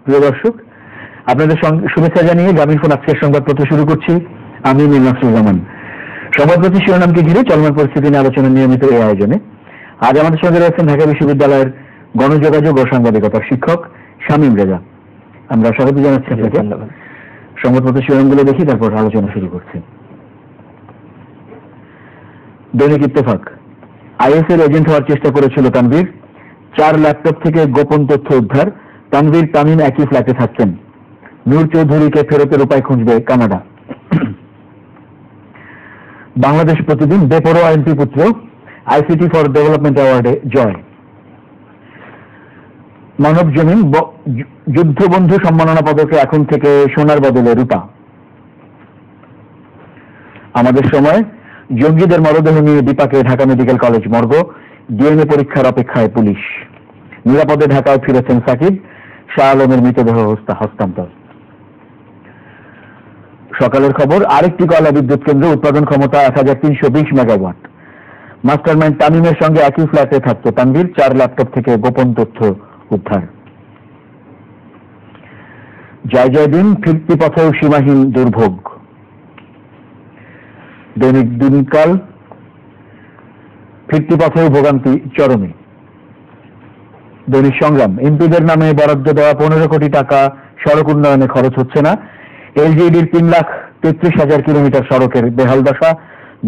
প্রিয় দর্শক, আপনাদের শুভেচ্ছা জানিয়ে গ্রামীণফোন আজকের সংবাদপত্র শুরু করছি। আমি মিনাসুর রহমান। সংবাদপত্রের শিরোনামকে ঘিরে চলমান পরিস্থিতি নিয়ে আলোচনা নিয়মিত এই আয়োজনে আজ আমাদের সঙ্গে রয়েছেন ঢাকা বিশ্ববিদ্যালয়ের গণযোগাযোগ ও সাংবাদিকতার শিক্ষক শামীম রেজা। আমরা স্বাগত জানাচ্ছি আপনাকে। সংবাদপত্রের শিরোনামগুলো দেখি, তারপর আলোচনা শুরু করছি। দৈনিক ইত্তেফাক, আইএসের এজেন্ট হওয়ার চেষ্টা করেছিল তানভীর, 4 ল্যাপটপ থেকে গোপন তথ্য উদ্ধার। তানভীর তামিম একই ফ্ল্যাটে থাকতেন। নূর চৌধুরীকে ফেরতের উপায় খুঁজবে কানাডা। বাংলাদেশ প্রতিদিন, বেপরোয়া এমপি পুত্র, আইসিটি ফর ডেভেলপমেন্ট অ্যাওয়ার্ডে জয়। মানব জমিন, যুদ্ধবন্ধু সম্মাননা পদকে এখন থেকে সোনার বদলে রূপা। আমাদের সময়, জঙ্গিদের মরদেহ নিয়ে দীপাকে Dhaka medical college morgue, DNA পরীক্ষার অপেক্ষায় পুলিশ। নিরাপদে ঢাকায় ফিরেছেন সাকিব, শাহ আলমের মৃতদেহ হস্তান্তর। সকালের খবর, আরেকটি কয়লা বিদ্যুৎ কেন্দ্র, উৎপাদন ক্ষমতা 1320 মেগাওয়াট। মাস্টারমাইন্ড তামিমের সঙ্গে একই ফ্ল্যাটে থাকত তানভীর, 4 ল্যাপটপ থেকে গোপন তথ্য উদ্ধার। জয় জয় দিন, ফিরতি পথেও সীমাহীন দুর্ভোগ। দৈনিক দিনকাল, ফিরতি পথেও ভোগান্তি চরমে। দৈনিক সংগ্রাম, এমপিদের নামে বরাদ্দ দেওয়া 15 কোটি টাকা সড়ক উন্নয়নে খরচ হচ্ছে না। এলজিইডির 3,33,000 কিলোমিটার সড়কের বেহাল দশা,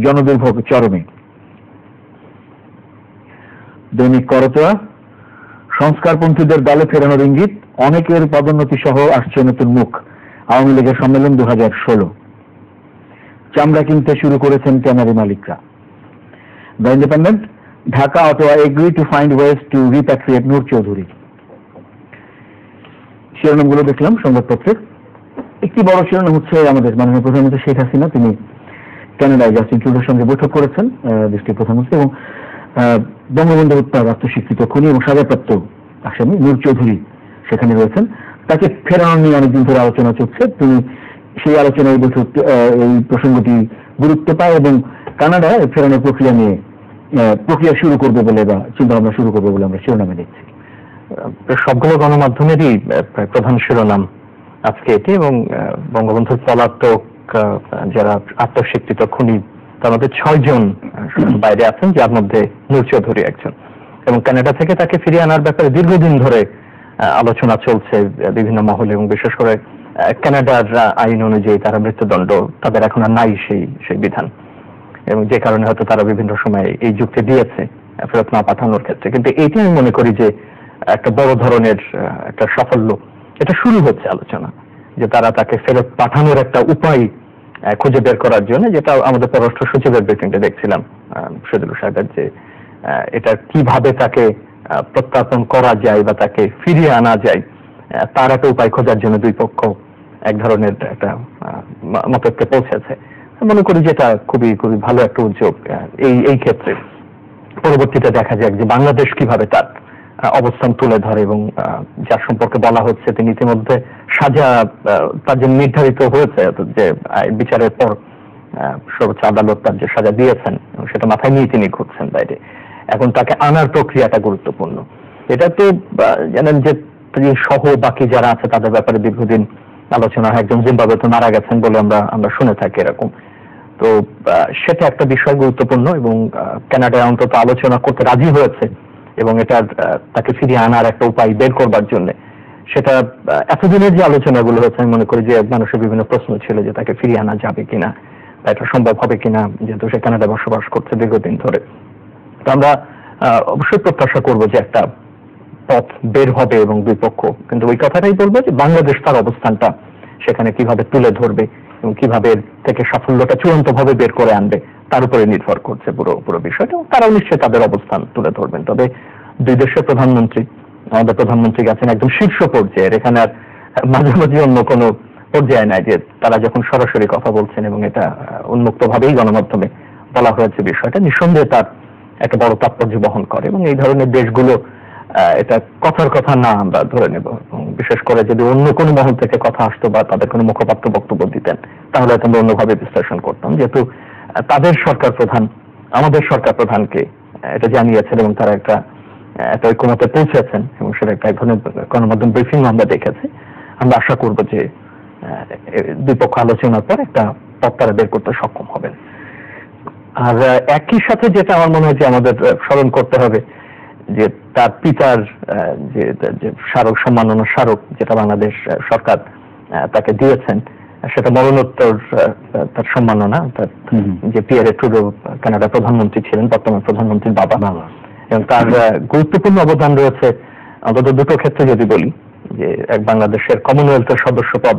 জনদুর্ভোগ চরমে। দৈনিক করতোয়া, সংস্কারপন্থীদের দলে ফেরানোর ইঙ্গিত, অনেকের পদোন্নতি সহ আসছে নতুন মুখ। আওয়ামী লীগের সম্মেলন 2016। চামড়া কিনতে শুরু করেছেন ট্যানারি মালিকরা। The Independent, Dhaka Ottawa agree to find ways to repatriate Noor Chowdhury. শিরোনামগুলো দেখলাম সংবাদপত্রের। একটি বড় শিরোনাম হচ্ছে আমাদের মাননীয় প্রধানমন্ত্রী শেখ হাসিনা, তিনি কানাডায় জাস্টিন ট্রুডোর সঙ্গে বৈঠক করেছেন, দেশটির প্রধানমন্ত্রী, এবং বঙ্গবন্ধু হত্যার আত্মস্বীকৃত খুনি এবং সাজাপ্রাপ্ত আসামি নূর চৌধুরী সেখানে রয়েছেন। তাকে ফেরানো নিয়ে অনেকদিন ধরে আলোচনা চলছে। তিনি সেই আলোচনায় এই প্রসঙ্গটি গুরুত্ব পায় এবং কানাডায় ফেরানোর প্রক্রিয়া শুরু করবে বলে বা চিন্তা ভাবনা শুরু করবে বলে আমরা শিরোনামে দেখছি। সবগুলো গণমাধ্যমেরই প্রধান শিরোনাম আজকে এটি, এবং বঙ্গবন্ধুর পলাতক যারা আত্মস্বীকৃত খুনি তার মধ্যে 6 জন বাইরে আছেন, যার মধ্যে নূর চৌধুরী একজন। এবং কানাডা থেকে তাকে ফিরিয়ে আনার ব্যাপারে দীর্ঘদিন ধরে আলোচনা চলছে বিভিন্ন মহলে, এবং বিশেষ করে কানাডার আইন অনুযায়ী তারা মৃত্যুদণ্ড, তাদের এখন আর নাই সেই বিধান, এবং যে কারণে হয়তো তারা বিভিন্ন সময় এই যুক্তি দিয়েছে ফেরত না পাঠানোর ক্ষেত্রে। কিন্তু এটি আমি মনে করি যে একটা বড় ধরনের একটা সাফল্য। এটা শুরু হচ্ছে আলোচনা যে তাকে ফেরত পাঠানোর একটা উপায় খুঁজে বের করার জন্য, যেটা আমাদের পররাষ্ট্র সচিবের ব্রিফিংটা দেখছিলাম শহীদুল সাহেবের, যে এটা কিভাবে তাকে প্রত্যার্পণ করা যায় বা তাকে ফিরিয়ে আনা যায়, তার একটা উপায় খোঁজার জন্য দুই পক্ষ এক ধরনের একটা মতকে পৌঁছেছে। মনে করি যে এটা খুবই খুবই ভালো একটা উদ্যোগ এই ক্ষেত্রে। পরবর্তীতে দেখা যাক যে বাংলাদেশ কিভাবে তার অবস্থান তুলে ধরে, এবং যার সম্পর্কে বলা হচ্ছে তিনি ইতিমধ্যে সাজা তার যে নির্ধারিত হয়েছে, যে বিচারের পর সর্বোচ্চ আদালত তার যে সাজা দিয়েছেন সেটা মাথায় নিয়ে তিনি ঘুরছেন বাইরে। এখন তাকে আনার প্রক্রিয়াটা গুরুত্বপূর্ণ। এটা তো জানেন যে সহ বাকি যারা আছে তাদের ব্যাপারে দীর্ঘদিন আলোচনা হয়। একজন জিম্বাবুয়েতে মারা গেছেন বলে আমরা শুনে থাকি এরকম। তো সেটা একটা বিষয় গুরুত্বপূর্ণ, এবং কানাডায় অন্তত আলোচনা করতে রাজি হয়েছে, এবং এটা তাকে ফিরিয়ে আনার একটা উপায় বের করবার জন্য। সেটা এতদিনের যে আলোচনাগুলো হয়েছে, আমি মনে করি যে মানুষের বিভিন্ন প্রশ্ন ছিল যে তাকে ফিরিয়ে আনা যাবে কিনা, এটা সম্ভব হবে কিনা, যেহেতু সে কানাডায় বসবাস করছে দীর্ঘদিন ধরে। তো আমরা অবশ্যই প্রত্যাশা করবো যে একটা পথ বের হবে, এবং দুই পক্ষ কিন্তু ওই কথাটাই বলবো যে বাংলাদেশ তার অবস্থানটা সেখানে কিভাবে তুলে ধরবে এবং কিভাবে থেকে সাফল্যটা চূড়ান্ত ভাবে বের করে আনবে, তার উপরে নির্ভর করছে পুরো বিষয়টা। তারাও নিশ্চয়ই তাদের অবস্থান তুলে ধরবেন। তবে দুই দেশের প্রধানমন্ত্রী, আমাদের প্রধানমন্ত্রী গেছেন একদম শীর্ষ পর্যায়ের, এখানে আর মাঝামাঝি অন্য কোনো পর্যায়ে নাই, যে তারা যখন সরাসরি কথা বলছেন এবং এটা উন্মুক্ত ভাবেই গণমাধ্যমে বলা হয়েছে, বিষয়টা নিঃসন্দেহে তার একটা বড় তাৎপর্য বহন করে। এবং এই ধরনের দেশগুলো এটা কথার কথা না আমরা ধরে নেব, বিশেষ করে যদি অন্য কোনো মহল থেকে কথা আসতো বা তাদের কোনো মুখপাত্র বক্তব্য দিতেন, তাহলে আমরা অন্যভাবে বিশ্লেষণ করতাম। যেহেতু তাদের সরকার প্রধান আমাদের সরকার প্রধানকে এটা জানিয়েছেন এবং তারা একটা ঐক্যমতে পৌঁছেছেন, এবং সেটা একটা এক ধরনের গণমাধ্যম ব্রিফিং আমরা দেখেছি। আমরা আশা করব যে দুই পক্ষ আলোচনার পর একটা পথ তারা বের করতে সক্ষম হবেন। আর একই সাথে যেটা আমার মনে হয় যে আমাদের স্মরণ করতে হবে যে তার পিতার যে স্মারক সম্মাননা স্মারক যেটা বাংলাদেশ সরকার তাকে দিয়েছেন, সেটা মরণোত্তর তার সম্মাননা। যে পিয়ারে ট্রুডো কানাডার প্রধানমন্ত্রী ছিলেন, বর্তমান প্রধানমন্ত্রীর বাবা, এবং তার গুরুত্বপূর্ণ অবদান রয়েছে অন্তত দুটো ক্ষেত্রে যদি বলি, যে এক বাংলাদেশের কমনওয়েলথের সদস্যপদ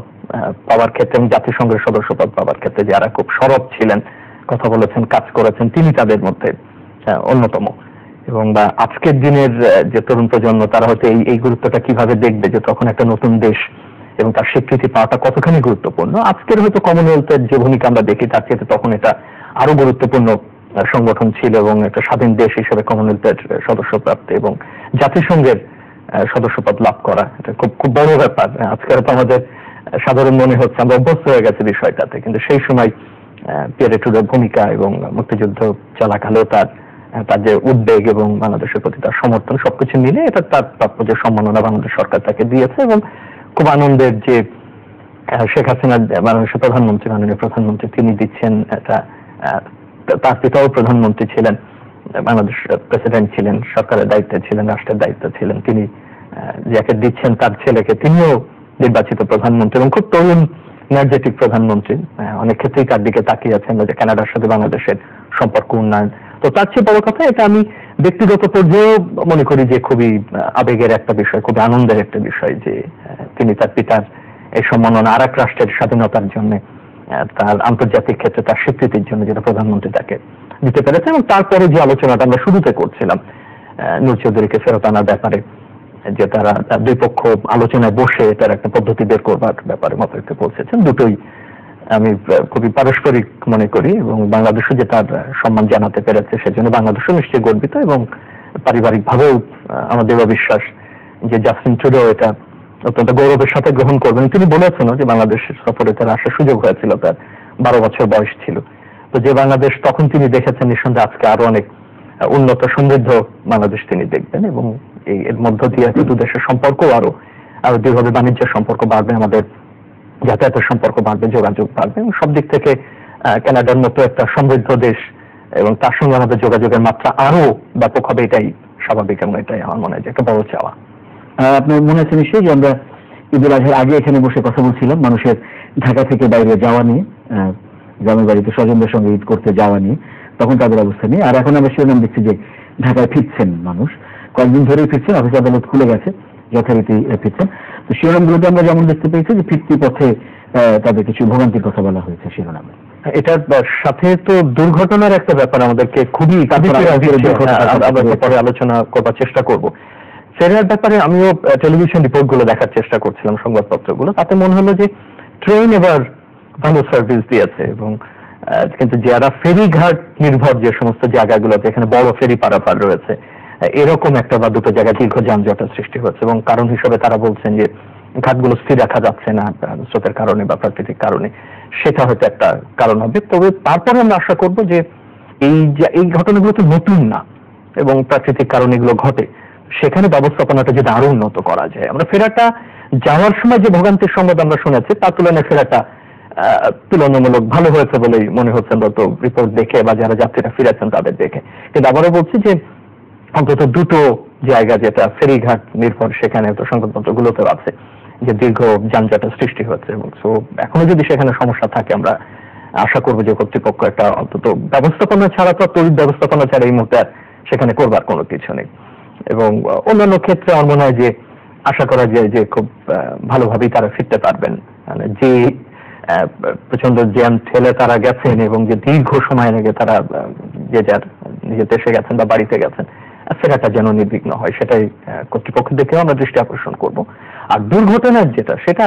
পাওয়ার ক্ষেত্রে এবং জাতিসংঘের সদস্যপদ পাওয়ার ক্ষেত্রে যারা খুব সরব ছিলেন, কথা বলেছেন, কাজ করেছেন, তিনি তাদের মধ্যে অন্যতম। এবং বা আজকের দিনের যে তরুণ প্রজন্ম তারা হয়তো এই গুরুত্বটা কিভাবে দেখবে, যে তখন একটা নতুন দেশ এবং তার স্বীকৃতি পাওয়াটা কতখানি গুরুত্বপূর্ণ। আজকের হয়তো কমনওয়েলথের যে ভূমিকা আমরা দেখি তার চেয়ে তখন এটা আরো গুরুত্বপূর্ণ সংগঠন ছিল, এবং একটা স্বাধীন দেশ হিসেবে কমনওয়েলথের সদস্যপ্রাপ্ত এবং জাতিসংঘের সদস্যপদ লাভ করা এটা খুব খুব বড় ব্যাপার। আজকে হয়তো আমাদের সাধারণ মনে হচ্ছে, আমরা অভ্যস্ত হয়ে গেছে বিষয়টাতে, কিন্তু সেই সময় পিয়ারে ট্রুডোর ভূমিকা এবং মুক্তিযুদ্ধ চলাকালেও তার যে উদ্বেগ এবং বাংলাদেশের প্রতি তার সমর্থন সবকিছু মিলে এটা তার প্রাপ্য যে সম্মাননা বাংলাদেশ সরকার তাকে দিয়েছে। এবং খুব আনন্দের যে শেখ হাসিনা বাংলাদেশের প্রধানমন্ত্রী, মাননীয় প্রধানমন্ত্রী, তিনি দিচ্ছেন এটা, তার পিতাও প্রধানমন্ত্রী ছিলেন, বাংলাদেশ প্রেসিডেন্ট ছিলেন, সরকারের দায়িত্বে ছিলেন, রাষ্ট্রের দায়িত্বে ছিলেন, তিনি যাকে দিচ্ছেন তার ছেলেকে, তিনিও নির্বাচিত প্রধানমন্ত্রী এবং খুব তরুণ এনার্জেটিক প্রধানমন্ত্রী। অনেক ক্ষেত্রেই তার দিকে তাকিয়ে আছেন যে কানাডার সাথে বাংলাদেশের সম্পর্ক উন্নয়ন। তো তার চেয়ে বড় কথা, এটা আমি ব্যক্তিগত পর্যায়েও মনে করি যে খুবই আবেগের একটা বিষয়, খুবই আনন্দের একটা বিষয় যে তিনি তার পিতার এই সম্মাননা আর এক রাষ্ট্রের স্বাধীনতার জন্য, তার আন্তর্জাতিক ক্ষেত্রে তার স্বীকৃতির জন্য যেটা প্রধানমন্ত্রী তাকে দিতে পেরেছে। এবং তারপরে যে আলোচনাটা আমরা শুরুতে করছিলাম নূর চৌধুরীকে ফেরত আনার ব্যাপারে, যে তারা দুই পক্ষ আলোচনায় বসে তার একটা পদ্ধতি বের করবার ব্যাপারে মতৈক্য পৌঁছেছেন, দুটোই আমি খুবই পারস্পরিক মনে করি। এবং বাংলাদেশও যে তার সম্মান জানাতে পেরেছে সেজন্য বাংলাদেশও নিশ্চয়ই গর্বিত, এবং পারিবারিক ভাবেও আমাদের অবিশ্বাস যে জাস্টিন ট্রুডো এটা অত্যন্ত গৌরবের সাথে গ্রহণ করবেন। তিনি বলেছেন যে বাংলাদেশের সফরে তার আসার সুযোগ হয়েছিল, তার 12 বছর বয়স ছিল। তো যে বাংলাদেশ তখন তিনি দেখেছেন, নিঃসন্দেহে আজকে আরো অনেক উন্নত সমৃদ্ধ বাংলাদেশ তিনি দেখবেন, এবং এর মধ্য দিয়ে দু দেশের সম্পর্ক আরো দৃঢ়ভাবে বাণিজ্যের সম্পর্ক বাড়বে, আমাদের যাতায়াতের সম্পর্ক বাড়বে, যোগাযোগ বাড়বে, এবং সব দিক থেকে কানাডার মতো একটা সমৃদ্ধ দেশ এবং তার সঙ্গে আমাদের যোগাযোগের মাত্রা আরো ব্যাপক হবে, এটাই স্বাভাবিক এবং এটাই আমার মনে হয় যে একটা বড় চাওয়া। আপনার মনে আছে নিশ্চয়ই যে আমরা ঈদুল আজহার আগে এখানে বসে কথা বলছিলাম মানুষের ঢাকা থেকে বাইরে যাওয়া নিয়ে, গ্রামের বাড়িতে স্বজনদের সঙ্গে ঈদ করতে যাওয়া নিয়ে, তখন তাদের অবস্থা নিয়ে। আর এখন আমরা শিরোনাম দেখছি যে ঢাকায় ফিরছেন মানুষ, কয়েকদিন ধরেই ফিরছেন, অফিস আদালত খুলে গেছে, যথারীতি ফিরছেন। তো শিরোনামগুলোতে আমরা যেমন দেখতে পেয়েছি যে ফিরতি পথে তাদের কিছু ভোগান্তির কথা বলা হয়েছে শিরোনামে। এটার সাথে তো দুর্ঘটনার একটা ব্যাপার আমাদেরকে খুবই পরে আলোচনা করবার চেষ্টা করব। ফেরার ব্যাপারে আমিও টেলিভিশন রিপোর্ট গুলো দেখার চেষ্টা করছিলাম, সংবাদপত্রগুলো, তাতে মনে হলো যে ট্রেন এবার ভালো সার্ভিস দিয়েছে, এবং কিন্তু যারা ফেরিঘাট নির্ভর যে সমস্ত জায়গাগুলোতে এখানে বড় ফেরি পারাপার রয়েছে, এরকম একটা বা দুটো জায়গায় দীর্ঘ যানজটের সৃষ্টি হচ্ছে, এবং কারণ হিসেবে তারা বলছেন যে ঘাটগুলো স্থির রাখা যাচ্ছে না স্রোতের কারণে বা প্রাকৃতিক কারণে, সেটা হয়তো একটা কারণ হবে। তবে তারপরে আমরা আশা করব যে এই ঘটনাগুলো তো নতুন না, এবং প্রাকৃতিক কারণে এগুলো ঘটে, সেখানে ব্যবস্থাপনাটা যদি আরো উন্নত করা যায়। আমরা ফেরাটা যাওয়ার সময় যে ভোগান্তির সংবাদ আমরা শুনেছি তার তুলনায় ফেরাটা তুলনামূলক ভালো হয়েছে বলেই মনে হচ্ছে যত রিপোর্ট দেখে বা যারা যাত্রীরা ফিরেছেন তাদের দেখে। কিন্তু আবারও বলছি যে অন্তত দুটো জায়গা যেটা ফেরিঘাট নির্ভর, সেখানে তো সংবাদপত্রগুলোতে আছে যে দীর্ঘ যানজটের সৃষ্টি হচ্ছে, এবং সো এখনো যদি সেখানে সমস্যা থাকে আমরা আশা করবো যে কর্তৃপক্ষ একটা অন্তত ব্যবস্থাপনা ছাড়া, তো তড়িৎ ব্যবস্থাপনা ছাড়া এই মুহূর্তে সেখানে করবার কোনো কিছু নেই। এবং অন্যান্য ক্ষেত্রে আমার মনে হয় যে আশা করা যায় যে খুব ভালোভাবেই তারা ফিরতে পারবেন, মানে যে প্রচন্ড জ্যাম ঠেলে তারা গেছেন এবং যে দীর্ঘ সময় লেগে তারা যে যার নিজের দেশে গেছেন বা বাড়িতে গেছেন, ফেরাটা যেন নির্বিঘ্ন হয়, সেটাই কর্তৃপক্ষ দেখেও আমরা দৃষ্টি আকর্ষণ করব। আর দুর্ঘটনার যেটা, সেটা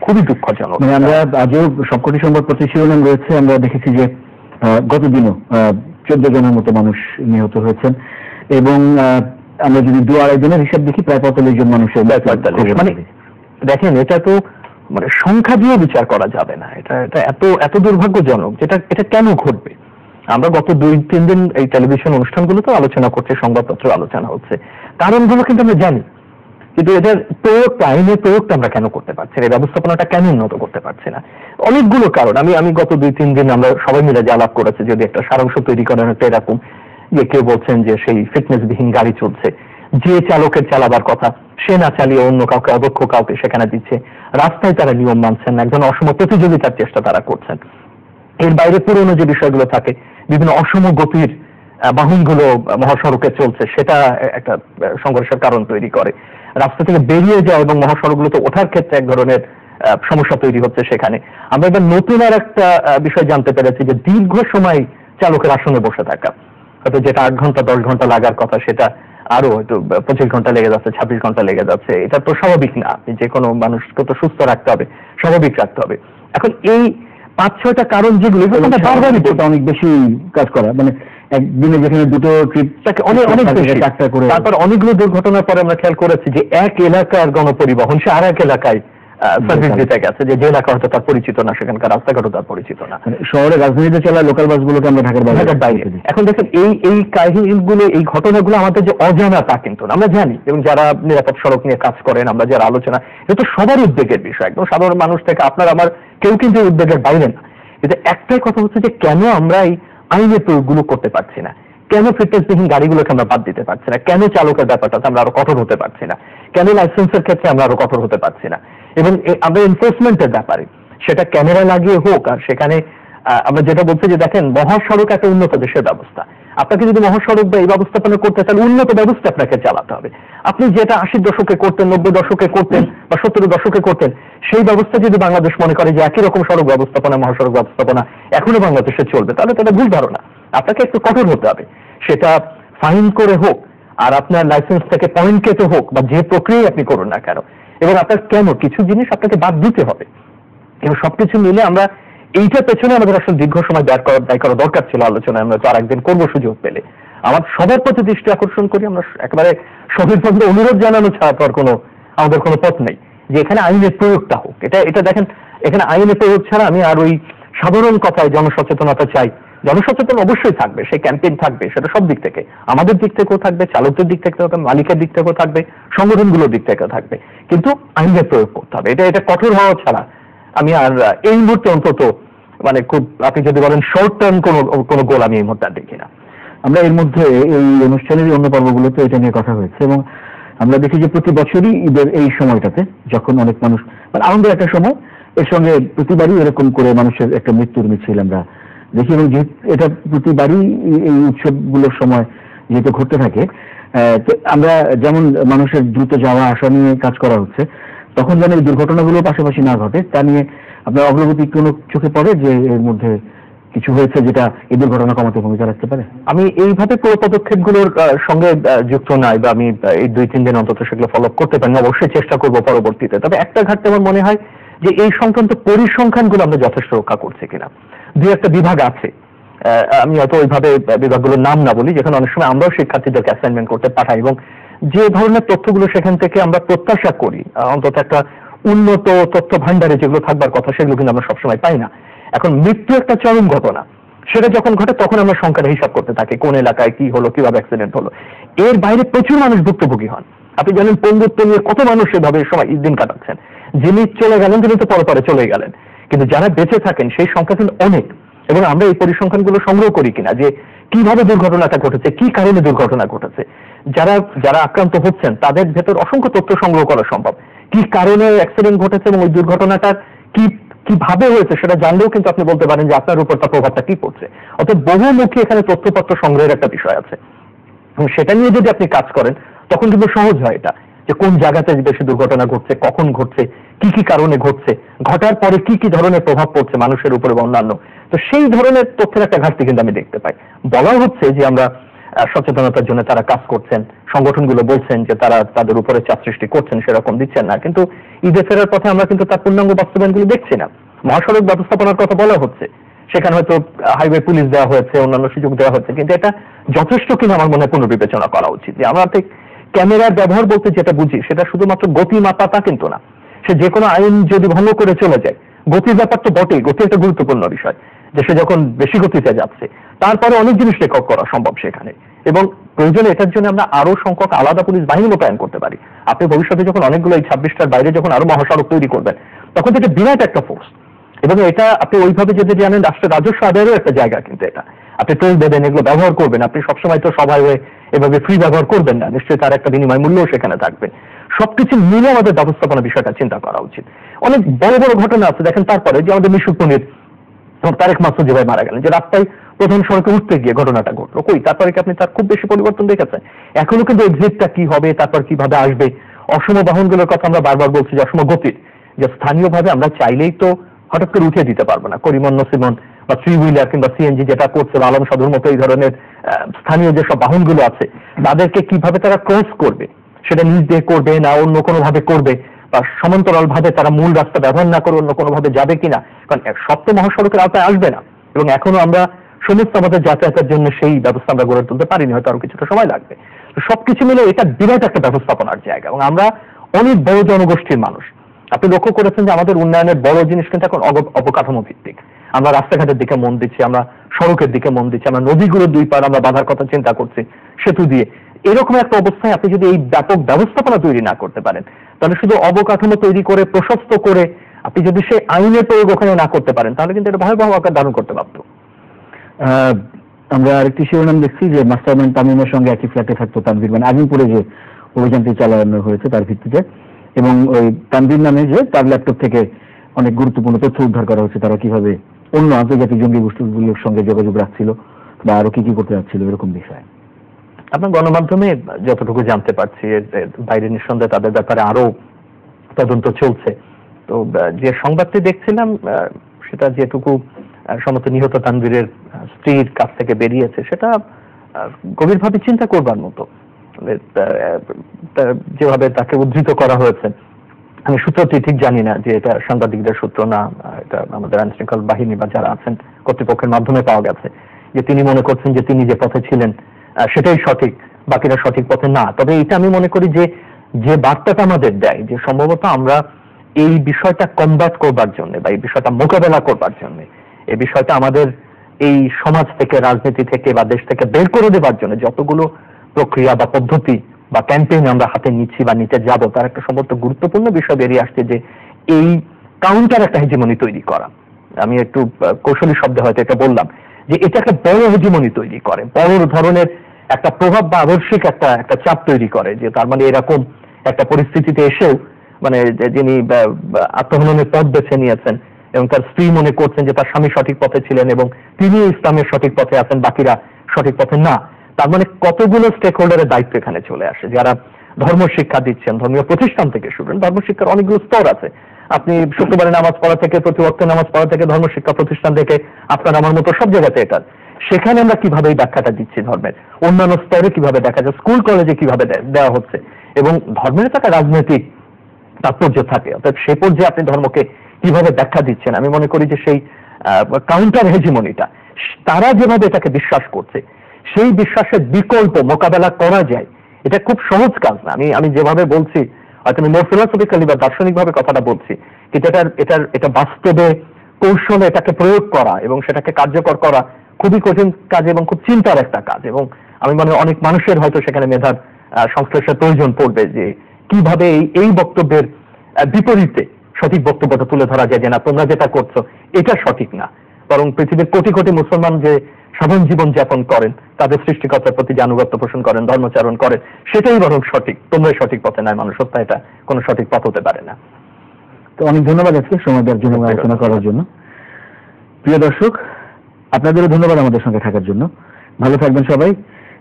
খুবই দুঃখজনক। আমরা আজও সবকটি সংবাদপত্রের শিরোনাম রয়েছে, আমরা দেখেছি যে গতদিনও 14 জনের মতো মানুষ নিহত হয়েছেন, এবং আমরা যদি 2-2.5 দিনের হিসাব দেখি প্রায় 45 জন মানুষের। মানে দেখেন, এটা তো মানে সংখ্যা দিয়ে বিচার করা যাবে না, এটা এত দুর্ভাগ্যজনক। এটা কেন ঘটবে? আমরা গত 2-3 দিন এই টেলিভিশন অনুষ্ঠানগুলোতে আলোচনা করছি, সংবাদপত্র আলোচনা হচ্ছে, কারণগুলো কিন্তু আমরা জানি। কিন্তু এটার প্রয়োগটা, আইনের প্রয়োগটা আমরা কেন করতে পারছি না, এই ব্যবস্থাপনাটা কেন উন্নত করতে পারছি না? অনেকগুলো কারণ। আমি গত 2-3 দিন আমরা সবাই মিলে যে আলাপ করেছি, যদি একটা সারাংশ তৈরি করার একটা এরকম যে কেউ বলছেন যে সেই ফিটনেসবিহীন গাড়ি চলছে, যে চালকের চালাবার কথা সে না চালিয়ে অন্য কাউকে, অদক্ষ কাউকে সেখানে দিচ্ছে, রাস্তায় তারা নিয়ম মানছেন না, একজন অসম প্রতিযোগিতার চেষ্টা তারা করছেন। এর বাইরে পুরনো যে বিষয়গুলো থাকে, বিভিন্ন অসম গতির বাহনগুলো মহাসড়কে চলছে, সেটা একটা সংঘর্ষের কারণ তৈরি করে। রাস্তা থেকে বেরিয়ে যায় এবং মহাসড়কগুলোতে ওঠার ক্ষেত্রে এক ধরনের সমস্যা তৈরি হচ্ছে সেখানে। আমরা এবার নতুন আর একটা বিষয় জানতে পেরেছি যে দীর্ঘ সময় চালকের আসনে বসে থাকা, হয়তো যেটা 8 ঘন্টা 10 ঘন্টা লাগার কথা সেটা আরো হয়তো 25 ঘন্টা লেগে যাচ্ছে, 26 ঘন্টা লেগে যাচ্ছে। এটা তো স্বাভাবিক না। আপনি যে কোনো মানুষকে তো সুস্থ রাখতে হবে, স্বাভাবিক রাখতে হবে। এখন এই 5-6টা কারণ যেগুলো বারবারই অনেক বেশি কাজ করা, মানে একদিনে যেখানে দুটো ট্রিপ অনেক বেশি, চারটা করে, তারপর অনেকগুলো দুর্ঘটনার পরে আমরা খেয়াল করেছি যে এক এলাকার গণপরিবহন সে আর এক এলাকায় সার্ভিস দিতে গেছে, যে এলাকা হয়তো তার পরিচিত না, সেখানকার রাস্তাঘাটও তার পরিচিত না। শহরে রাজধানীতে চলা লোকাল বাসগুলোকে আমরা ঢাকার বাইরে। এখন দেখেন এই কাহিনীগুলো, এই ঘটনাগুলো আমাদের যে অজানা তা কিন্তু না, আমরা জানি। এবং যারা নিরাপদ সড়ক নিয়ে কাজ করেন, আমরা যারা আলোচনা, এটা তো সবারই উদ্বেগের বিষয়, একদম সাধারণ মানুষ থেকে আপনার আমার কেউ কিন্তু উদ্বেগের বাইরে না। কিন্তু একটাই কথা হচ্ছে যে কেন আমরা এই আইনের প্রয়োগগুলো করতে পারছি না, কেন ফিটনেসবিহীন গাড়িগুলোকে আমরা বাদ দিতে পারছি না, কেন চালকের ব্যাপারটাতে আমরা আরো কঠোর হতে পারছি না, কেন লাইসেন্সের ক্ষেত্রে আমরা আরো কঠোর হতে পারছি না, এবং আমরা এনফোর্সমেন্টের ব্যাপারে সেটা ক্যামেরা লাগিয়ে হোক। আর সেখানে আমরা যেটা বলছি যে দেখেন, মহাসড়ক একটা উন্নত দেশের ব্যবস্থা। আপনাকে যদি মহাসড়ক বা এই ব্যবস্থাপনা করতে, তাহলে উন্নত ব্যবস্থা আপনাকে চালাতে হবে। আপনি যেটা 80 দশকে করতেন, 90 দশকে করতেন বা 70 দশকে করতেন, সেই ব্যবস্থা যদি বাংলাদেশ মনে করে যে একই রকম সড়ক ব্যবস্থাপনা, মহাসড়ক ব্যবস্থাপনা এখনো বাংলাদেশে চলবে, তাহলে তো এটা ভুল ধারণা। আপনাকে একটু কঠোর হতে হবে, সেটা ফাইন করে হোক, আর আপনার লাইসেন্স থেকে পয়েন্ট কেটে হোক, বা যে প্রক্রিয়ায় আপনি করুন না কেন। এবং আপনার কেন কিছু জিনিস আপনাকে বাদ দিতে হবে। এবং সবকিছু মিলে আমরা এইটার পেছনে আমাদের আসলে দীর্ঘ সময় ব্যয় করা দরকার ছিল আলোচনায়। আমরা তো আরেকদিন করবো সুযোগ পেলে। আমার সবার প্রতি দৃষ্টি আকর্ষণ করি, আমরা একেবারে সবিনয় অনুরোধ জানানো ছাড়া তো আর আমাদের কোনো পথ নেই যে এখানে আইনের প্রয়োগটা হোক। এটা দেখেন, এখানে আইনের প্রয়োগ ছাড়া আমি আর ওই সাধারণ কথায় জনসচেতনতা চাই। জনসচেতন অবশ্যই থাকবে, সেই ক্যাম্পেইন থাকবে, সেটা সব দিক থেকে, আমাদের দিক থেকেও থাকবে, চালকদের দিক থেকে থাকবে, মালিকের দিক থেকেও থাকবে, সংগঠনগুলোর দিক থেকে থাকবে। কিন্তু আইনের প্রয়োগ করতে হবে। এটা কঠোর হওয়া ছাড়া আমি আর এই মুহূর্তে অন্তত, মানে খুব আপনি যদি বলেন শর্ট টার্ম কোনো গোল আমি এই মুহূর্তে আর দেখি না। আমরা এর মধ্যে এই অনুষ্ঠানের অন্য পর্বগুলোতে এটা নিয়ে কথা হয়েছে, এবং আমরা দেখি যে প্রতি বছরই ঈদের এই সময়টাতে যখন অনেক মানুষ, মানে আনন্দের একটা সময়, এর সঙ্গে প্রতিবারই এরকম করে মানুষের একটা মৃত্যুর মিছিল আমরা দেখি। এবং এটা প্রতিবারই এই উৎসবগুলোর সময় যেহেতু ঘটতে থাকে, আমরা যেমন মানুষের দ্রুত যাওয়া আসা নিয়ে কাজ করা হচ্ছে, তখন যেন এই দুর্ঘটনাগুলো পাশাপাশি না ঘটে তা নিয়ে আপনার অগ্রগতি কোনো চোখে পড়ে যে এর মধ্যে কিছু হয়েছে যেটা এই দুর্ঘটনা কমাতে ভূমিকা রাখতে পারে? আমি এইভাবে পুরো পদক্ষেপগুলোর সঙ্গে যুক্ত নাই, বা আমি এই 2-3 দিন অন্তত সেগুলো ফলো করতে পারি, অবশ্যই চেষ্টা করবো পরবর্তীতে। তবে একটা ঘাটতি আমার মনে হয় যে এই সংক্রান্ত পরিসংখ্যানগুলো আমরা যথেষ্ট রক্ষা করছি কিনা। 2-1টা বিভাগ আছে, আমি হয়তো ওইভাবে বিভাগগুলোর নাম না বলি, যেখানে অনেক সময় আমরাও শিক্ষার্থীদেরকে অ্যাসাইনমেন্ট করতে পাঠাই, এবং যে ধরনের তথ্যগুলো সেখান থেকে আমরা প্রত্যাশা করি, অন্তত একটা উন্নত তথ্য ভান্ডারে যেগুলো থাকবার কথা, সেগুলো কিন্তু আমরা সবসময় পাই না। এখন মৃত্যু একটা চরম ঘটনা, সেটা যখন ঘটে তখন আমরা সংখ্যাটা হিসাব করতে থাকি, কোন এলাকায় কি হলো, কিভাবে অ্যাক্সিডেন্ট হলো। এর বাইরে প্রচুর মানুষ ভুক্তভোগী হন। আপনি জানেন পঙ্গুত্ব নিয়ে কত মানুষ এভাবে সময় দিন কাটাচ্ছেন। যিনি চলে গেলেন তিনি তো পরে পরে চলে গেলেন, কিন্তু যারা বেঁচে থাকেন সেই সংখ্যা কিন্তু অনেক। এবং আমরা এই পরিসংখ্যানগুলো সংগ্রহ করি কিনা, যে কিভাবে দুর্ঘটনাটা ঘটেছে, কি কারণে দুর্ঘটনা ঘটেছে, যারা আক্রান্ত হচ্ছেন তাদের ভেতর অসংখ্য তথ্য সংগ্রহ করা সম্ভব, কি কারণে অ্যাক্সিডেন্ট ঘটেছে এবং ওই দুর্ঘটনাটা কিভাবে হয়েছে সেটা জানলেও কিন্তু আপনি বলতে পারেন যে আপনার উপর তার প্রভাবটা কি পড়ছে। অর্থাৎ বহুমুখী এখানে তথ্যপত্র সংগ্রহের একটা বিষয় আছে, এবং সেটা নিয়ে যদি আপনি কাজ করেন তখন কিন্তু সহজ হয় এটা, যে কোন জায়গাতে বেশি দুর্ঘটনা ঘটছে, কখন ঘটছে, কি কারণে ঘটছে, ঘটার পরে কি ধরনের প্রভাব পড়ছে মানুষের উপরে বা অন্যান্য। তো সেই ধরনের তথ্যের একটা ঘাটতি কিন্তু আমি দেখতে পাই। বলা হচ্ছে যে আমরা সচেতনতার জন্য তারা কাজ করছেন, সংগঠনগুলো বলছেন যে তারা তাদের উপরে চাপ সৃষ্টি করছেন, সেরকম দিচ্ছেন না, কিন্তু ঈদে ফেরার পথে আমরা কিন্তু তার পূর্ণাঙ্গ বাস্তবায়নগুলো দেখছি না। মহাসড়ক ব্যবস্থাপনার কথা বলা হচ্ছে, সেখানে হয়তো হাইওয়ে পুলিশ দেওয়া হয়েছে, অন্যান্য সুযোগ দেওয়া হচ্ছে, কিন্তু এটা যথেষ্ট কিনা আমার মনে হয় পুনর্বিবেচনা করা উচিত। যে আমরা ঠিক ক্যামেরার ব্যবহার বলতে যেটা বুঝি সেটা শুধুমাত্র গতি মাপা তা কিন্তু না। সে যে কোনো আইন যদি ভঙ্গ করে চলে যায়, গতির ব্যাপার তো বটেই, গতি একটা গুরুত্বপূর্ণ বিষয়, যে সে যখন বেশি গতিতে যাচ্ছে তারপরে অনেক জিনিস রেকর্ড করা সম্ভব সেখানে, এবং প্রয়োজনে এটার জন্য আমরা আরো সংখ্যক আলাদা পুলিশ বাহিনী মোতায়েন করতে পারি। আপনি ভবিষ্যতে যখন অনেকগুলো এই 26টার বাইরে যখন আরো মহাসড়ক তৈরি করবেন, তখন থেকে বিরাট একটা ফোর্স, এবং এটা আপনি ওইভাবে যদি জানেন রাষ্ট্রের রাজস্ব আদায়েরও একটা জায়গা, কিন্তু এটা আপনি টোল দেবেন, এগুলো ব্যবহার করবেন, আপনি সবসময় তো সবাই এভাবে ফ্রি ব্যবহার করবেন না, নিশ্চয়ই তার একটা বিনিময় মূল্যও সেখানে থাকবে। সবকিছু মিলে আমাদের ব্যবস্থাপনা বিষয়টা চিন্তা করা উচিত। অনেক বড় বড় ঘটনা আছে দেখেন, তারপরে যে আমাদের মিশুকনির তারেক মাসুদ যেভাবে মারা গেলেন, যে রাস্তায় প্রধান সড়কে উঠতে গিয়ে ঘটনাটা ঘটলো, কই তারপরে কি আপনি তার খুব বেশি পরিবর্তন দেখেছেন? এখনো কিন্তু এক্সিটটা কি হবে, তারপর কিভাবে আসবে, অসম বাহনগুলোর কথা আমরা বারবার বলছি, যে অসম গতির, যে স্থানীয়ভাবে আমরা চাইলেই তো হঠাৎ করে উঠিয়ে দিতে পারবো না। করিমন নসিমন বা থ্রি হুইলার কিংবা সিএনজি যেটা করছে, বা আলম সাধুর মতো এই ধরনের স্থানীয় যেসব বাহনগুলো আছে, তাদেরকে কিভাবে তারা ক্রস করবে, সেটা নিজ দিয়ে করবে না অন্য কোনো ভাবে করবে, বা সমান্তরাল ভাবে তারা মূল রাস্তা ব্যবহার না করে অন্য কোনো ভাবে যাবে কিনা, কারণ সপ্ত মহাসড়কের আওতায় আসবে না, এবং এখনো আমরা সমস্ত আমাদের যাতায়াতের জন্য সেই ব্যবস্থা আমরা গড়ে তুলতে পারিনি, হয়তো আরো কিছুটা সময় লাগবে। সবকিছু মিলে এটা বিরাট একটা ব্যবস্থাপনার জায়গা, এবং আমরা অনেক বড় জনগোষ্ঠীর মানুষ। আপনি লক্ষ্য করেছেন যে আমাদের উন্নয়নের বড় জিনিস কিন্তু এখন অবকাঠামো ভিত্তিক। আমরা রাস্তাঘাটের দিকে মন দিচ্ছি, আমরা সড়কের দিকে মন দিচ্ছি, আমরা নদীগুলোর দুই পার আমরা বাঁধার কথা চিন্তা করছি সেতু দিয়ে। এরকম একটা অবস্থায় আপনি যদি এই ব্যাপক ব্যবস্থাপনা তৈরি না করতে পারেন, তাহলে শুধু অবকাঠামো তৈরি করে প্রশস্ত করে আপনি যদি সেই আইনের প্রয়োগ ওখানে না করতে পারেন, তাহলে কিন্তু এটা ভয়াবহ আকার ধারণ করতে পারত। আমরা আরেকটি শিরোনাম দেখছি যে মাস্টারমাইন্ড তামিমের সঙ্গে একই ফ্ল্যাটে থাকতো তানভীর, মানে আজিমপুরে যে অভিযানটি চালানো হয়েছে তার ভিত্তিতে, এবং ওই তানভীর নামে যে তার ল্যাপটপ থেকে অনেক গুরুত্বপূর্ণ তথ্য উদ্ধার করা হচ্ছে, তারা কিভাবে অন্য আন্তর্জাতিক জঙ্গি গোষ্ঠীগুলোর সঙ্গে যোগাযোগ রাখছিল বা আরো কি কি করতে যাচ্ছিল, এরকম বিষয়। আপনার গণমাধ্যমে যতটুকু জানতে পারছি, বাইরে নিঃসন্দেহে তাদের ব্যাপারে আরো তদন্ত চলছে। তো যে সংবাদটি দেখছিলাম সেটা যেটুকু সমস্ত নিহত তানভীরের স্ত্রীর কাছ থেকে বেরিয়েছে, সেটা গভীরভাবে চিন্তা করবার মতো। যেভাবে তাকে উদ্ধৃত করা হয়েছে, আমি সূত্রটি ঠিক জানি না যে এটা সাংবাদিকদের সূত্র না, এটা আমাদের আইন শৃঙ্খলা বাহিনী বা যারা আছেন কর্তৃপক্ষের মাধ্যমে পাওয়া গেছে, যে তিনি মনে করছেন যে তিনি যে পথে ছিলেন সেটাই সঠিক, বাকিরা সঠিক পথে না। তবে এটা আমি মনে করি যে যে বার্তাটা আমাদের দেয়, যে সম্ভবত আমরা এই বিষয়টা কমব্যাট করবার জন্য বা এই বিষয়টা মোকাবেলা করবার জন্য, এই বিষয়টা আমাদের এই সমাজ থেকে, রাজনীতি থেকে বা দেশ থেকে বের করে দেবার জন্য যতগুলো প্রক্রিয়া বা পদ্ধতি বা ক্যাম্পেইন আমরা হাতে নিচ্ছি বা নিতে যাব, তার একটা সম্ভবত গুরুত্বপূর্ণ বিষয় বেরিয়ে আসছে, যে এই কাউন্টার একটা হেজিমনি তৈরি করা। আমি একটু কৌশলী শব্দে হয়তো এটা বললাম, যে এটা একটা বড় হেজিমনি তৈরি করে, বড় ধরনের একটা প্রভাব বা আদর্শিক একটা চাপ তৈরি করে, যে তার মানে এরকম একটা পরিস্থিতিতে এসেও মানে যিনি আত্মহননের পথ বেছে নিয়েছেন এবং তার স্ত্রী মনে করছেন যে তার স্বামী সঠিক পথে ছিলেন এবং তিনি ইসলামের সঠিক পথে আছেন, বাকিরা সঠিক পথে না, তার মানে কতগুলো স্টেক হোল্ডারের দায়িত্ব এখানে চলে আসে, যারা ধর্ম শিক্ষা দিচ্ছেন, ধর্মীয় প্রতিষ্ঠান থেকে শুরু। ধর্ম শিক্ষার অনেকগুলো স্তর আছে, আপনি শুক্রবারে নামাজ পড়া থেকে, প্রতি ওয়াক্তে নামাজ পড়া থেকে, ধর্ম শিক্ষা প্রতিষ্ঠান থেকে আপনার আমার মতো সব জায়গাতে এটা, সেখানে আমরা কিভাবে এই ব্যাখ্যাটা দিচ্ছি ধর্মের, অন্যান্য স্তরে কিভাবে দেখা যায়, স্কুল কলেজে কিভাবে দেওয়া হচ্ছে, এবং ধর্মের একটা রাজনৈতিক তাৎপর্য থাকে, অর্থাৎ সে পর্যায়ে আপনি ধর্মকে কিভাবে ব্যাখ্যা দিচ্ছেন। আমি মনে করি যে সেই কাউন্টার হেজিমনিটা তারা যেভাবে এটাকে বিশ্বাস করছে, সেই বিশ্বাসের বিকল্প মোকাবেলা করা যায়, এটা খুব সহজ কাজ না। আমি যেভাবে বলছি হয়তো আমি মোর ফিলোসফিক্যালি বা দার্শনিকভাবে কথাটা বলছি, কিন্তু এটা বাস্তবে কৌশলে এটাকে প্রয়োগ করা এবং সেটাকে কার্যকর করা খুবই কঠিন কাজ এবং খুব চিন্তার একটা কাজ, এবং আমি মনে হয় অনেক মানুষের হয়তো সেখানে মেধার সংশ্লেষের প্রয়োজন পড়বে, যে কিভাবে এই বক্তব্যের বিপরীতে সঠিক বক্তব্যটা তুলে ধরা যায়, যে না তোমরা যেটা করছো এটা সঠিক না, বরং পৃথিবীর কোটি কোটি মুসলমান যে সাধারণ জীবন যাপন করেন, তাদের সৃষ্টিকর্তার প্রতি যে আনুগত্য পোষণ করেন, ধর্মচারণ করেন, সেটাই বরং সঠিক, তোমরাই সঠিক পথে নয়, মানুষ হত্যা এটা কোনো সঠিক পথ হতে পারে না। তো অনেক ধন্যবাদ আজকে সময় দেওয়ার জন্য, আলোচনা করার জন্য। প্রিয় দর্শক, আপনাদেরও ধন্যবাদ আমাদের সঙ্গে থাকার জন্য। ভালো থাকবেন সবাই।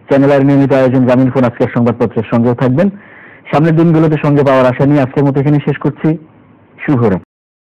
চ্যানেলের নিয়মিত আয়োজন গ্রামীণ ফোন আজকের সংবাদপত্রের সঙ্গেও থাকবেন। সামনের দিনগুলোতে সঙ্গে পাওয়ার আশা নিয়ে আজকের মতো এখানে শেষ করছি। শুভরাত্রি।